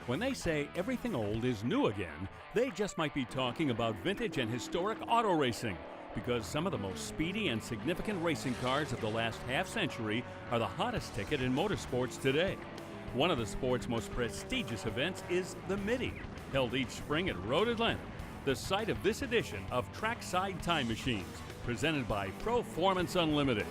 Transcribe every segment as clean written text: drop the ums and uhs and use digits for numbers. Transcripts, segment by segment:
When they say everything old is new again, they just might be talking about vintage and historic auto racing, because some of the most speedy and significant racing cars of the last half-century are the hottest ticket in motorsports today. One of the sport's most prestigious events is the Mitty, held each spring at Road Atlanta, the site of this edition of Trackside Time Machines, presented by Performance Unlimited.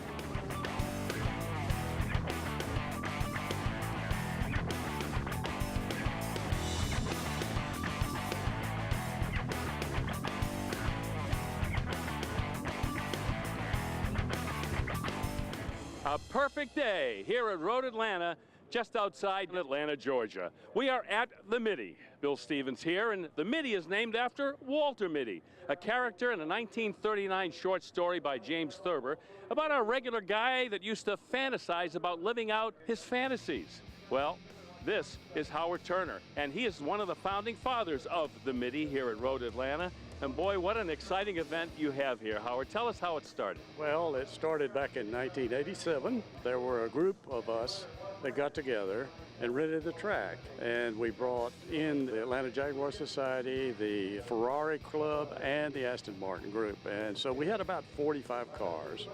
A perfect day here at Road Atlanta, just outside Atlanta, Georgia. We are at the Mitty. Bill Stevens here, and the Mitty is named after Walter Mitty, a character in a 1939 short story by James Thurber about a regular guy that used to fantasize about living out his fantasies. Well, this is Howard Turner, and he is one of the founding fathers of the Mitty here at Road Atlanta. And boy, what an exciting event you have here, Howard. Tell us how it started. Well, it started back in 1987. There were a group of us that got together and rented the track. And we brought in the Atlanta Jaguar Society, the Ferrari Club, and the Aston Martin group. And so we had about 45 cars.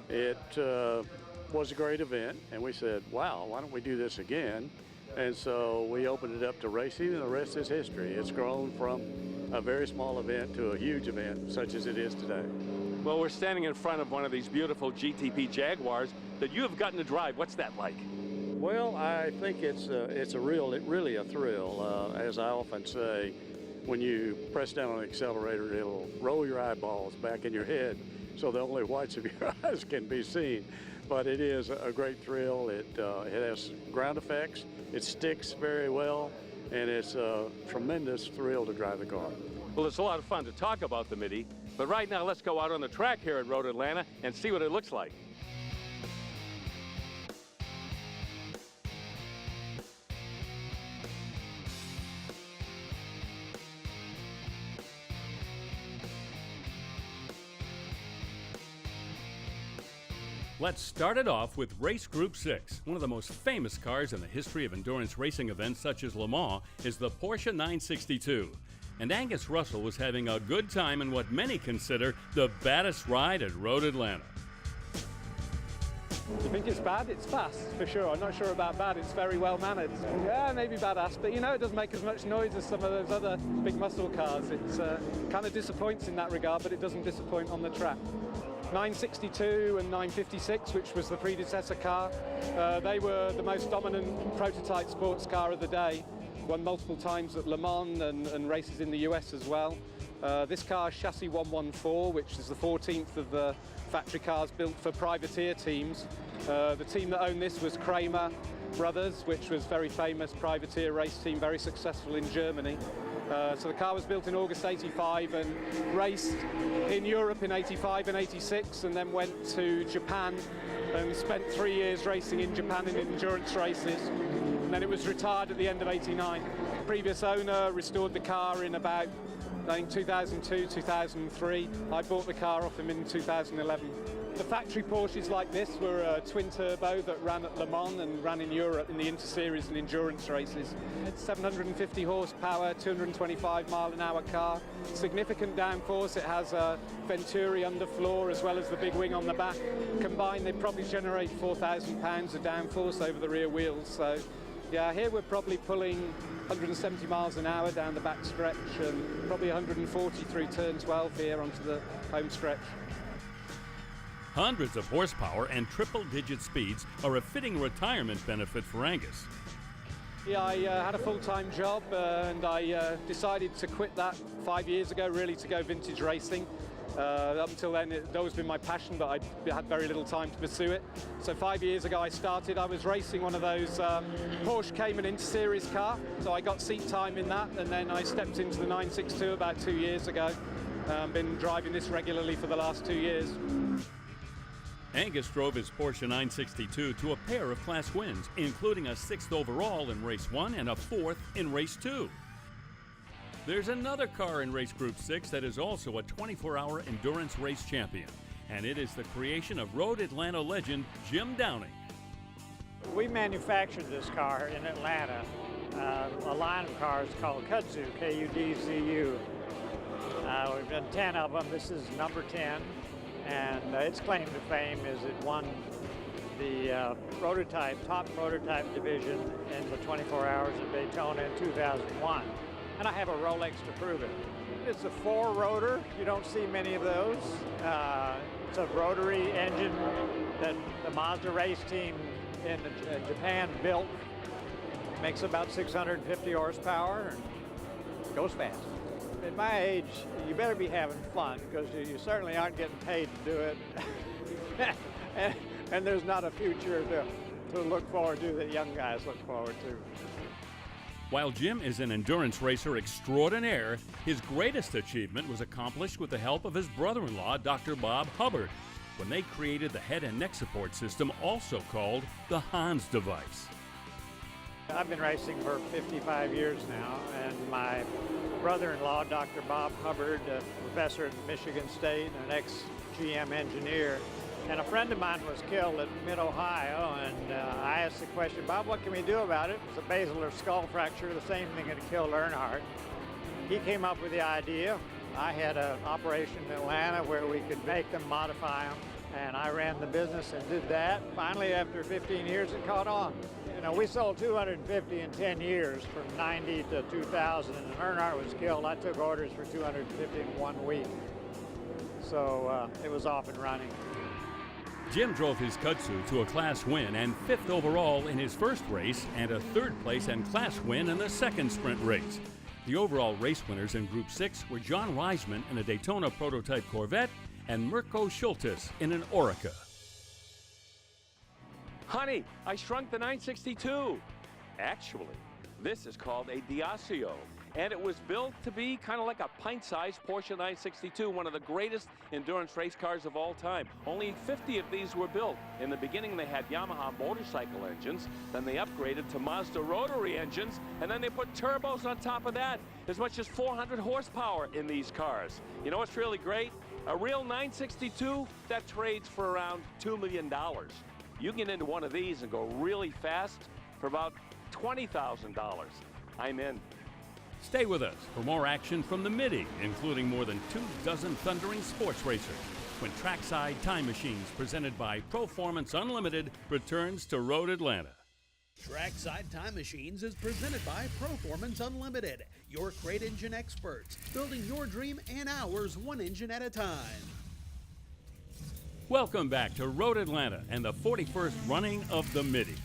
It was a great event, and we said, wow, why don't we do this again? And so we opened it up to racing, and the rest is history. It's grown from a very small event to a huge event, such as it is today. Well, we're standing in front of one of these beautiful GTP Jaguars that you have gotten to drive. What's that like? Well, I think it's really a thrill. As I often say, when you press down on the accelerator, it'll roll your eyeballs back in your head so the only whites of your eyes can be seen. But it is a great thrill. It has ground effects. It sticks very well. And it's a tremendous thrill to drive the car. Well, it's a lot of fun to talk about the Mitty, but right now let's go out on the track here at Road Atlanta and see what it looks like. Let's start it off with Race Group 6. One of the most famous cars in the history of endurance racing events such as Le Mans is the Porsche 962. And Angus Russell was having a good time in what many consider the baddest ride at Road Atlanta. You think it's bad? It's fast, for sure. I'm not sure about bad. It's very well mannered. Yeah, maybe badass, but you know, it doesn't make as much noise as some of those other big muscle cars. It's kind of disappoints in that regard, but it doesn't disappoint on the track. 962 and 956, which was the predecessor car, they were the most dominant prototype sports car of the day. Won multiple times at Le Mans and races in the US as well. This car, chassis 114, which is the 14th of the factory cars built for privateer teams. The team that owned this was Kramer Brothers, which was very famous privateer race team, very successful in Germany. So the car was built in August 85 and raced in Europe in 85 and 86, and then went to Japan and spent 3 years racing in Japan in endurance races. And then it was retired at the end of 89. Previous owner restored the car in about, I think, 2002, 2003. I bought the car off him in 2011. The factory Porsches like this were a twin turbo that ran at Le Mans and ran in Europe in the Inter-Series and endurance races. It's 750 horsepower, 225 mile an hour car. Significant downforce. It has a Venturi underfloor as well as the big wing on the back. Combined, they probably generate 4,000 pounds of downforce over the rear wheels. So, yeah, here we're probably pulling 170 miles an hour down the back stretch and probably 140 through turn 12 here onto the home stretch. Hundreds of horsepower and triple-digit speeds are a fitting retirement benefit for Angus. Yeah, I had a full-time job and I decided to quit that 5 years ago, really, to go vintage racing. Up until then, it had always been my passion, but I had very little time to pursue it. So 5 years ago I started. I was racing one of those Porsche Cayman Inter-Series car, so I got seat time in that, and then I stepped into the 962 about 2 years ago. Been driving this regularly for the last 2 years. Angus drove his Porsche 962 to a pair of class wins, including a 6th overall in Race 1 and a 4th in Race 2. There's another car in Race Group 6 that is also a 24-hour endurance race champion, and it is the creation of Road Atlanta legend Jim Downing. We manufactured this car in Atlanta a line of cars called Kudzu, K-U-D-Z-U. We've done 10 of them. This is number 10, and its claim to fame is it won the top prototype division in the 24 Hours of Daytona in 2001. And I have a Rolex to prove it. It's a 4-rotor. You don't see many of those. It's a rotary engine that the Mazda race team in Japan built. Makes about 650 horsepower and goes fast. At my age, you better be having fun because you certainly aren't getting paid to do it. and there's not a future to look forward to that young guys look forward to. While Jim is an endurance racer extraordinaire, his greatest achievement was accomplished with the help of his brother-in-law, Dr. Bob Hubbard, when they created the head and neck support system, also called the Hans device. I've been racing for 55 years now, and my brother-in-law, Dr. Bob Hubbard, a professor at Michigan State and an ex-GM engineer, and a friend of mine was killed at Mid-Ohio, and I asked the question, Bob, what can we do about it? It was a basilar skull fracture, the same thing that killed Earnhardt. He came up with the idea. I had an operation in Atlanta where we could make them, modify them, and I ran the business and did that. Finally, after 15 years, it caught on. You know, we sold 250 in 10 years from 90 to 2000, and Earnhardt was killed. I took orders for 250 in 1 week. So it was off and running. Jim drove his Kudzu to a class win and 5th overall in his first race and a 3rd place and class win in the second sprint race. The overall race winners in Group 6 were John Weisman in a Daytona prototype Corvette and Mirko Schultes in an Oreca. Honey, I shrunk the 962. Actually, this is called a Diasio, and it was built to be kind of like a pint-sized Porsche 962, one of the greatest endurance race cars of all time. Only 50 of these were built. In the beginning, they had Yamaha motorcycle engines, then they upgraded to Mazda rotary engines, and then they put turbos on top of that. As much as 400 horsepower in these cars. You know what's really great? A real 962, that trades for around $2 million. You can get into one of these and go really fast for about $20,000. I'm in. Stay with us for more action from the Mitty, including more than 24 thundering sports racers, when Trackside Time Machines, presented by Performance Unlimited, returns to Road Atlanta. Trackside Time Machines is presented by Performance Unlimited, your crate engine experts, building your dream and ours one engine at a time. Welcome back to Road Atlanta and the 41st running of the Mitty.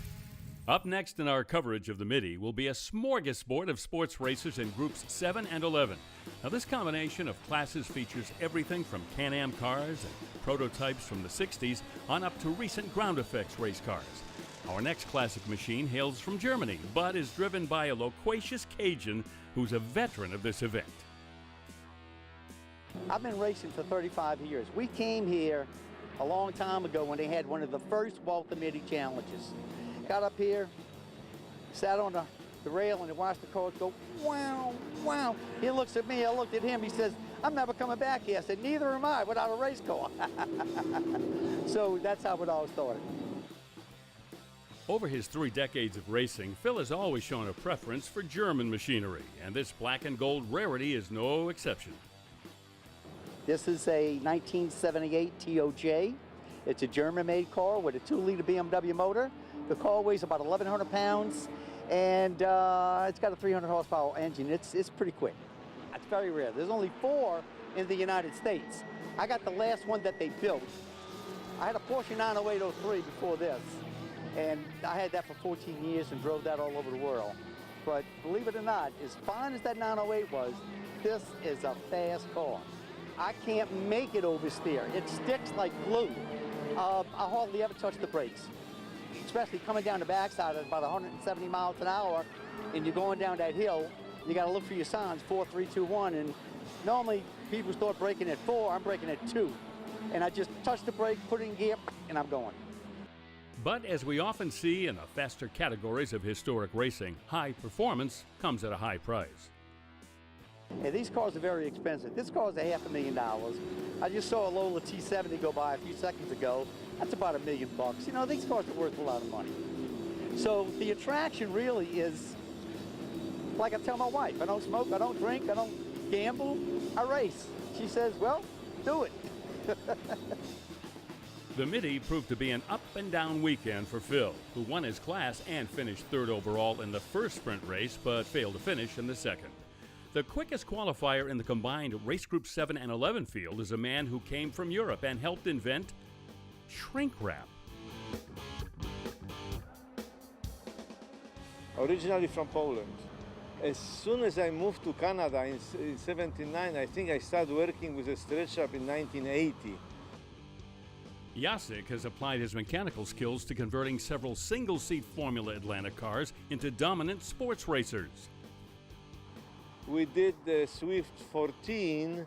Up next in our coverage of the Mitty will be a smorgasbord of sports racers in Groups 7 and 11. Now, this combination of classes features everything from Can-Am cars and prototypes from the 60s on up to recent ground effects race cars. Our next classic machine hails from Germany, but is driven by a loquacious Cajun who's a veteran of this event. I've been racing for 35 years. We came here a long time ago when they had one of the first Walter Mitty challenges. Got up here, sat on the rail and watched the cars go, wow, wow. He looks at me, I looked at him, he says, I'm never coming back here. I said, neither am I without a race car. So that's how it all started. Over his 3 decades of racing, Phil has always shown a preference for German machinery, and this black and gold rarity is no exception. This is a 1978 TOJ. It's a German-made car with a 2-liter BMW motor. The car weighs about 1,100 pounds, and it's got a 300 horsepower engine. It's pretty quick. It's very rare. There's only 4 in the United States. I got the last one that they built. I had a Porsche 90803 before this, and I had that for 14 years and drove that all over the world. But believe it or not, as fine as that 908 was, this is a fast car. I can't make it oversteer. It sticks like glue. I hardly ever touch the brakes, especially coming down the backside at about 170 miles an hour, and you're going down that hill. You got to look for your signs, 4, 3, 2, 1, and normally people start braking at 4. I'm braking at 2, and I just touch the brake, put it in gear, and I'm going. But as we often see in the faster categories of historic racing, high performance comes at a high price. Yeah, these cars are very expensive. This car is $500,000. I just saw a Lola T70 go by a few seconds ago. That's about $1 million. You know, these cars are worth a lot of money. So the attraction really is Like I tell my wife, I don't smoke, I don't drink, I don't gamble, I race. She says, well, do it. The Mitty proved to be an up-and-down weekend for Phil, who won his class and finished third overall in the first sprint race, but failed to finish in the second. The quickest qualifier in the combined race group 7 and 11 field is a man who came from Europe and helped invent shrink wrap. Originally from Poland. As soon as I moved to Canada in '79, I think I started working with a stretch wrap in 1980. Jacek has applied his mechanical skills to converting several single-seat Formula Atlanta cars into dominant sports racers. We did the Swift 14,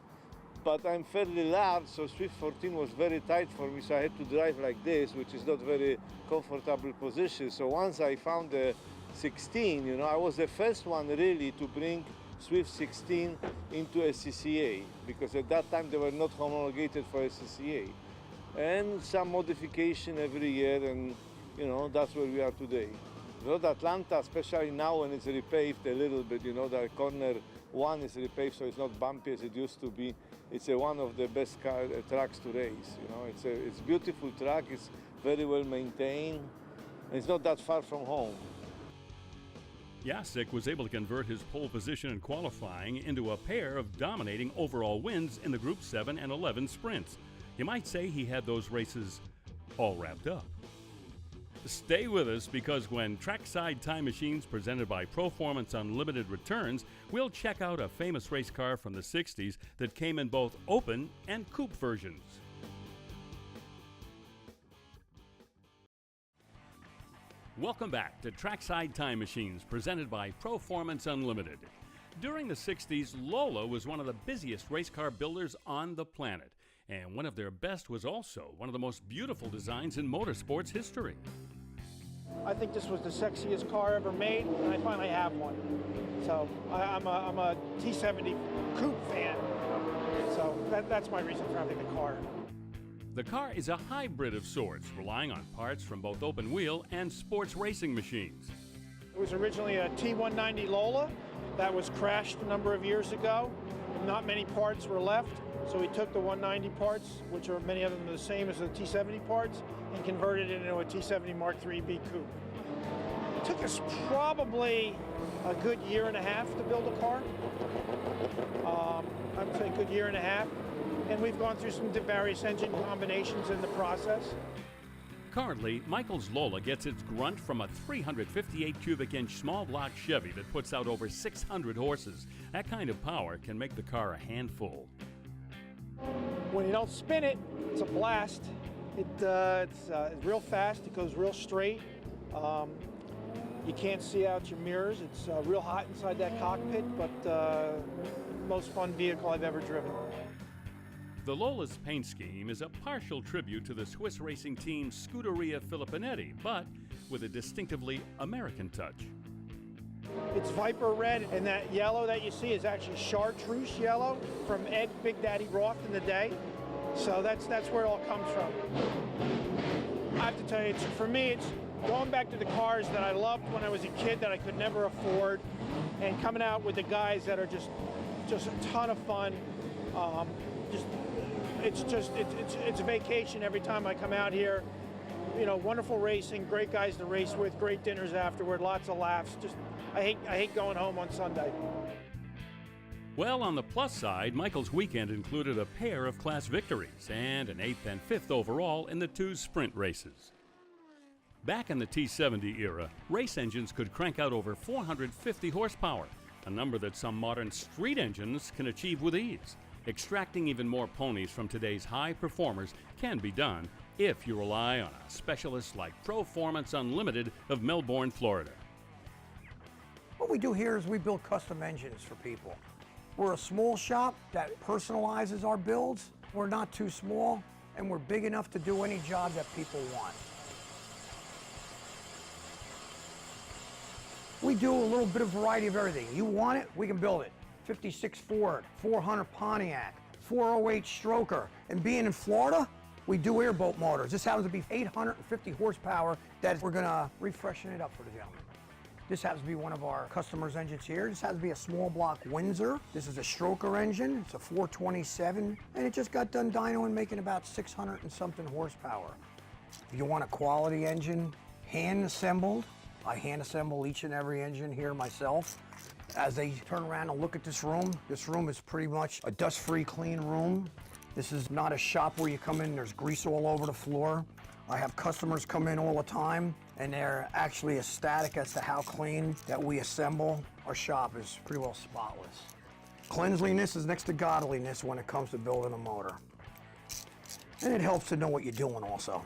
but I'm fairly large, so Swift 14 was very tight for me, so I had to drive like this, which is not very comfortable position. So once I found the 16, you know, I was the first one really to bring Swift 16 into SCCA, because at that time they were not homologated for SCCA. And some modification every year, and you know, that's where we are today. Road Atlanta, especially now when it's repaved a little bit, you know, the corner 1 is repaved, so it's not bumpy as it used to be. It's one of the best tracks to race. You know, it's a beautiful track. It's very well maintained. And it's not that far from home. Jacek was able to convert his pole position in qualifying into a pair of dominating overall wins in the Group 7 and 11 sprints. You might say he had those races all wrapped up. Stay with us, because when Trackside Time Machines presented by Proformance Unlimited returns, we'll check out a famous race car from the 60s that came in both open and coupe versions. Welcome back to Trackside Time Machines presented by Proformance Unlimited. During the 60s, Lola was one of the busiest race car builders on the planet. And one of their best was also one of the most beautiful designs in motorsports history. I think this was the sexiest car ever made, and I finally have one. So I'm a T70 coupe fan. So that's my reason for having the car. The car is a hybrid of sorts, relying on parts from both open wheel and sports racing machines. It was originally a T190 Lola that was crashed a number of years ago. Not many parts were left. So we took the 190 parts, which are many of them the same as the T70 parts, and converted it into a T70 Mark IIIB coupe. It took us probably a good year and a half to build a car. I would say a good year and a half. And we've gone through some various engine combinations in the process. Currently, Michael's Lola gets its grunt from a 358 cubic inch small block Chevy that puts out over 600 horses. That kind of power can make the car a handful. When you don't spin it, it's a blast. It's real fast, it goes real straight. You can't see out your mirrors. It's real hot inside that cockpit, but most fun vehicle I've ever driven. The Lola's paint scheme is a partial tribute to the Swiss racing team Scuderia Filippinetti, but with a distinctively American touch. It's Viper red, and that yellow that you see is actually chartreuse yellow from Ed Big Daddy Roth in the day. So that's where it all comes from. I have to tell you, for me, it's going back to the cars that I loved when I was a kid that I could never afford, and coming out with the guys that are just a ton of fun. It's a vacation every time I come out here. You know, wonderful racing, great guys to race with, great dinners afterward, lots of laughs. I hate going home on Sunday. Well, on the plus side, Michael's weekend included a pair of class victories and an 8th and 5th overall in the 2 sprint races. Back in the T70 era, race engines could crank out over 450 horsepower, a number that some modern street engines can achieve with ease. Extracting even more ponies from today's high performers can be done if you rely on a specialist like Proformance Unlimited of Melbourne, Florida. What we do here is we build custom engines for people. We're a small shop that personalizes our builds. We're not too small, and we're big enough to do any job that people want. We do a little bit of variety of everything. You want it, we can build it. 56 Ford, 400 Pontiac, 408 Stroker. And being in Florida, we do airboat motors. This happens to be 850 horsepower that we're gonna refreshen it up for the gentleman. This happens to be one of our customers' engines here. This happens to be a small block Windsor. This is a stroker engine. It's a 427, and it just got done dynoing, making about 600 and something horsepower. If you want a quality engine, hand assembled, I hand assemble each and every engine here myself. As they turn around and look at this room is pretty much a dust-free, clean room. This is not a shop where you come in and there's grease all over the floor. I have customers come in all the time, and they're actually ecstatic as to how clean that we assemble. Our shop is pretty well spotless. Cleanliness is next to godliness when it comes to building a motor. And it helps to know what you're doing also.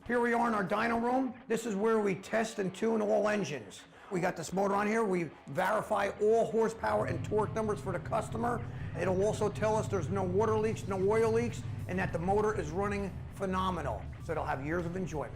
Here we are in our dyno room. This is where we test and tune all engines. We got this motor on here. We verify all horsepower and torque numbers for the customer. It'll also tell us there's no water leaks, no oil leaks, and that the motor is running phenomenal. So they'll have years of enjoyment.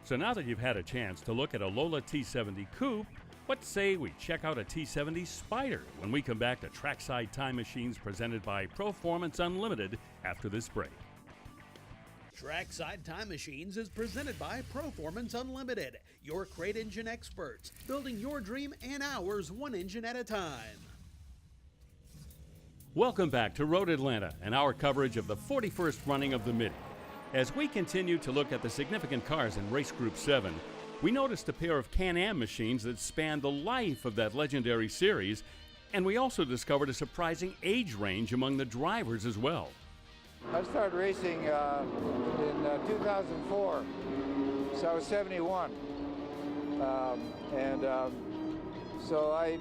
So now that you've had a chance to look at a Lola T70 Coupe, what say we check out a T70 Spider when we come back to Trackside Time Machines presented by Performance Unlimited after this break. Trackside Time Machines is presented by Performance Unlimited, your crate engine experts, building your dream and ours one engine at a time. Welcome back to Road Atlanta and our coverage of the 41st running of the Mitty. As we continue to look at the significant cars in Race Group 7, we noticed a pair of Can-Am machines that spanned the life of that legendary series, and we also discovered a surprising age range among the drivers as well. I started racing in 2004, so I was 71. So I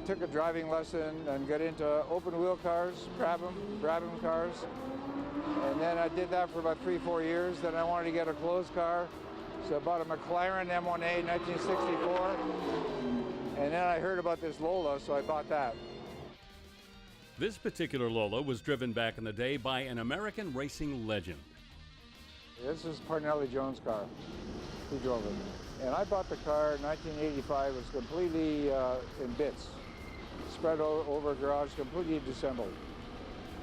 took a driving lesson and got into open wheel cars, grab 'em cars. And then I did that for about 3-4 years. Then I wanted to get a closed car. So I bought a McLaren M1A 1964. And then I heard about this Lola, so I bought that. This particular Lola was driven back in the day by an American racing legend. This is Parnelli Jones' car. He drove it. And I bought the car in 1985. It was completely in bits, spread over a garage, completely disassembled.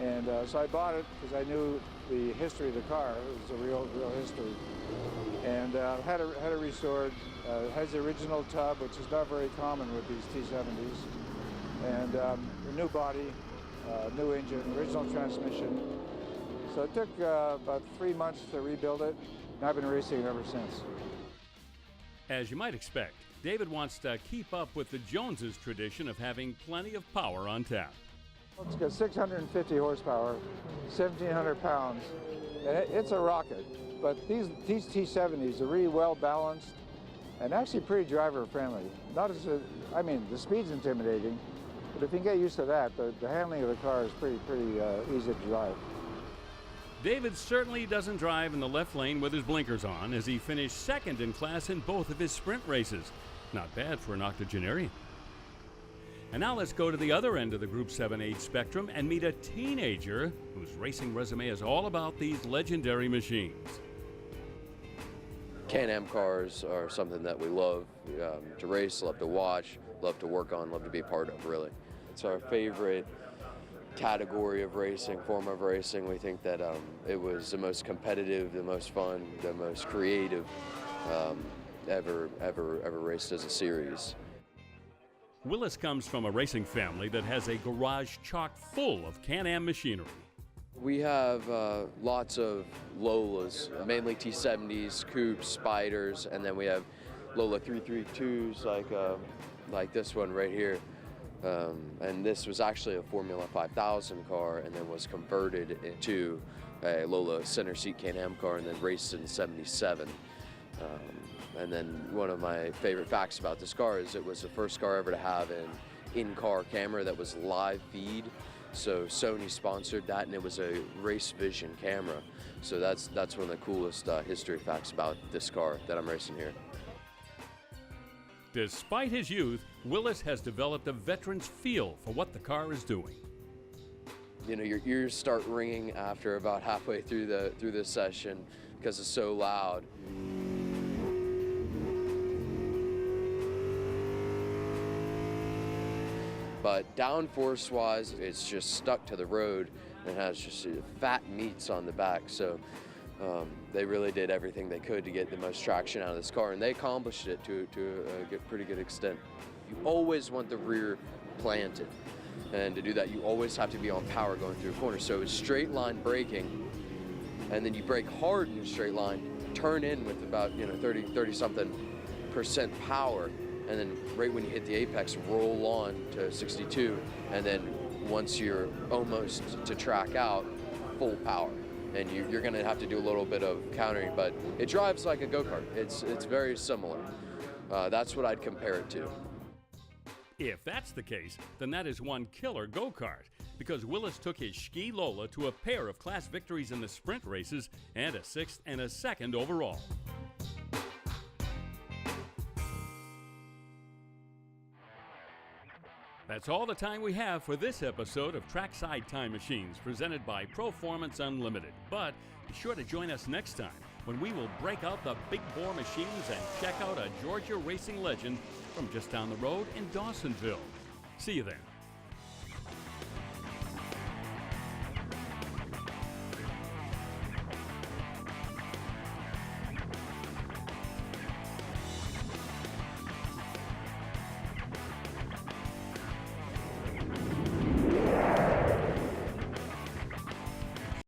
And so I bought it because I knew the history of the car. It was a real history. And had it restored. It has the original tub, which is not very common with these T70s. And a new body, new engine, original transmission. So it took about 3 months to rebuild it, and I've been racing it ever since. As you might expect, David wants to keep up with the Joneses' tradition of having plenty of power on tap. It's got 650 horsepower, 1,700 pounds, and it's a rocket. But these T70s are really well balanced and actually pretty driver friendly. Not as the speed's intimidating, but if you can get used to that, the handling of the car is pretty easy to drive. David certainly doesn't drive in the left lane with his blinkers on, as he finished second in class in both of his sprint races. Not bad for an octogenarian. And now let's go to the other end of the Group 7 age spectrum and meet a teenager whose racing resume is all about these legendary machines. Can-Am cars are something that we love to race, love to watch, love to work on, love to be a part of, really. It's our favorite category of racing, form of racing. We think that it was the most competitive, the most fun, the most creative ever raced as a series. Willis comes from a racing family that has a garage chock full of Can-Am machinery. We have lots of Lolas, mainly T70s, Coupes, Spiders, and then we have Lola 332s like this one right here. And this was actually a Formula 5000 car and then was converted into a Lola center seat Can-Am car and then raced in '77. And then one of my favorite facts about this car is it was the first car ever to have an in-car camera that was live feed. So Sony sponsored that, and it was a race vision camera. So that's one of the coolest history facts about this car that I'm racing here. Despite his youth, Willis has developed a veteran's feel for what the car is doing. You know, your ears start ringing after about halfway through the session because it's so loud. But downforce-wise, it's just stuck to the road, It has just fat meats on the back, so they really did everything they could to get the most traction out of this car, and they accomplished it to a pretty good extent. You always want the rear planted, and to do that you always have to be on power going through a corner. So it's straight line braking, and then you brake hard in a straight line, turn in with about 30-something% power, and then right when you hit the apex, roll on to 62, and then once you're almost to track out, full power. And you're going to have to do a little bit of countering, but it drives like a go-kart. It's very similar. That's what I'd compare it to. If that's the case, then that is one killer go-kart, because Willis took his Ski Lola to a pair of class victories in the sprint races and a 6th and a 2nd overall. That's all the time we have for this episode of Trackside Time Machines, presented by Performance Unlimited. But be sure to join us next time when we will break out the big bore machines and check out a Georgia racing legend from just down the road in Dawsonville. See you then.